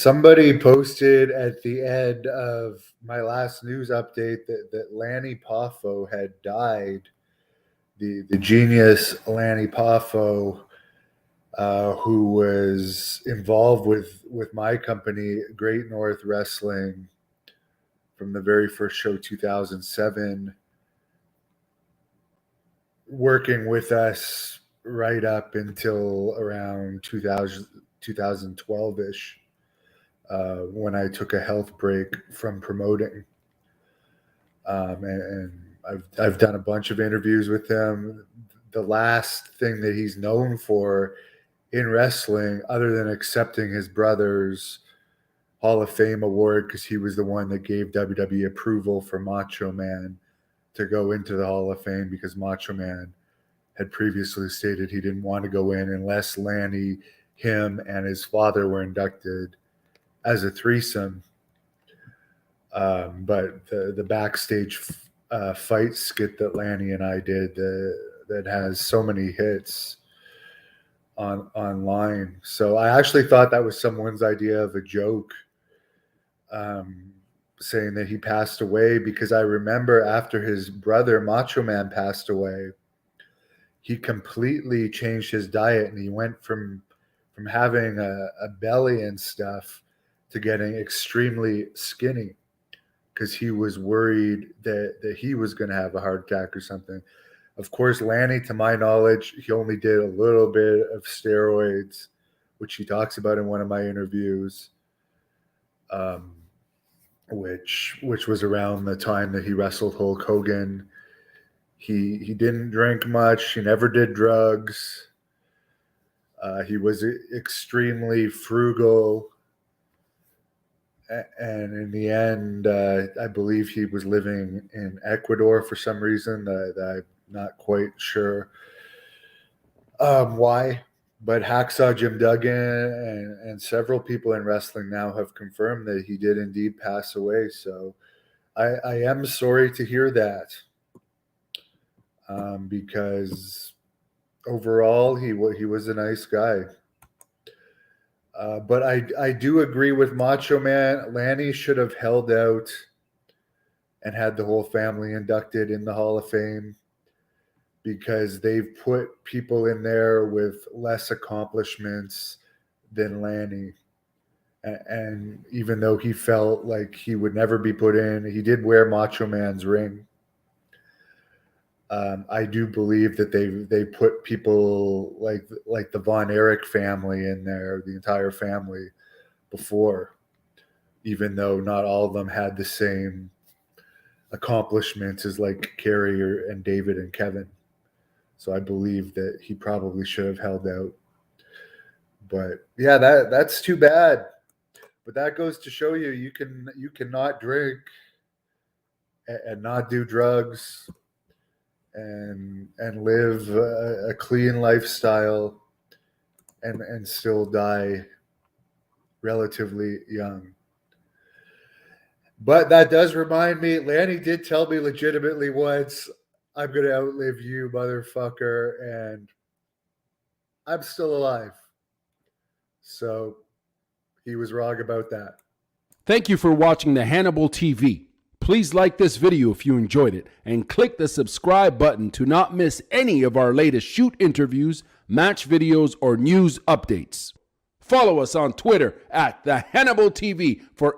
Somebody posted at the end of my last news update that Lanny Poffo had died. The genius Lanny Poffo, who was involved with my company, Great North Wrestling, from the very first show, 2007, working with us right up until around 2012-ish. When I took a health break from promoting. And I've done a bunch of interviews with him. The last thing that he's known for in wrestling, other than accepting his brother's Hall of Fame award, because he was the one that gave WWE approval for Macho Man to go into the Hall of Fame, because Macho Man had previously stated he didn't want to go in unless Lanny, him, and his father were inducted as a threesome. But the backstage fight skit that Lanny and I did that has so many hits online. So I actually thought that was someone's idea of a joke, saying that he passed away, because I remember after his brother Macho Man passed away, he completely changed his diet, and he went from having a belly and stuff to getting extremely skinny, because he was worried that he was going to have a heart attack or something. Of course, Lanny, to my knowledge, he only did a little bit of steroids, which he talks about in one of my interviews, which was around the time that he wrestled Hulk Hogan. He didn't drink much. He never did drugs. He was extremely frugal. And in the end, I believe he was living in Ecuador for some reason that I'm not quite sure why. But Hacksaw Jim Duggan and several people in wrestling now have confirmed that he did indeed pass away. So I am sorry to hear that, because overall he was a nice guy. But I do agree with Macho Man. Lanny should have held out and had the whole family inducted in the Hall of Fame, because they've put people in there with less accomplishments than Lanny. And even though he felt like he would never be put in, he did wear Macho Man's ring. I do believe that they put people like the Von Erich family in there, the entire family, before, even though not all of them had the same accomplishments as like Kerry and David and Kevin. So I believe that he probably should have held out. But yeah, that's too bad. But that goes to show you cannot drink and not do drugs and live a clean lifestyle and still die relatively young. But that does remind me, Lanny did tell me legitimately once, I'm going to outlive you, motherfucker, and I'm still alive. So he was wrong about that. Thank you for watching the Hannibal TV. Please like this video if you enjoyed it, and click the subscribe button to not miss any of our latest shoot interviews, match videos, or news updates. Follow us on Twitter at the Hannibal TV for